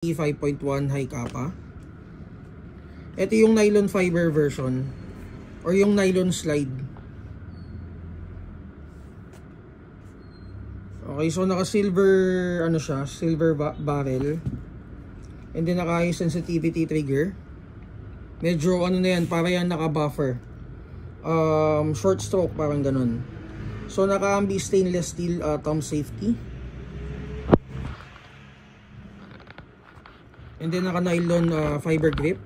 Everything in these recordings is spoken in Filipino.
5.1 high kappa. Ito yung nylon fiber version or yung nylon slide. Okay, so naka silver ano siya, silver barrel. And then naka high sensitivity trigger. Medyo ano na yan, para yan naka buffer. Short stroke parang ganun. So naka ambi stainless steel thumb safety. And then naka nylon fiber grip.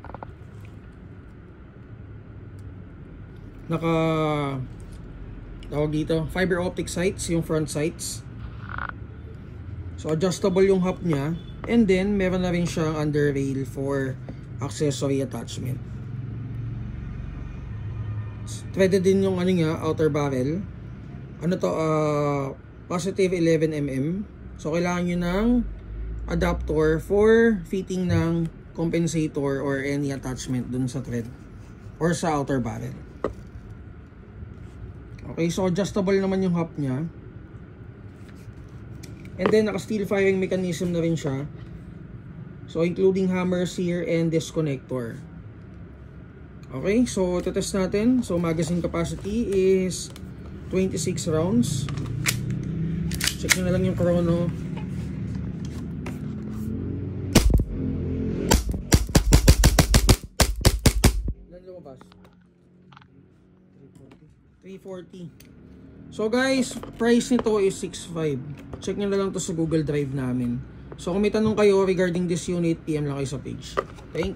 Naka tawag dito, fiber optic sights, yung front sights. So adjustable yung hub niya. And then meron na rin siyang under rail for accessory attachment. Threaded din yung ano niya, outer barrel. Ano to, positive 11mm. So kailangan nyo ng adapter for fitting ng compensator or any attachment dun sa thread or sa outer barrel. Okay, so adjustable naman yung hub niya. And then naka steel firing mechanism na rin siya. So including hammers here and disconnector. Okay, so test natin. So magazine capacity is 26 rounds. Check nyo na lang yung chrono. Lumabas 340. So guys, price nito is 6.5. Check nyo na lang to sa Google Drive namin. So kung may tanong kayo regarding this unit, PM lang kayo sa page. Thank you.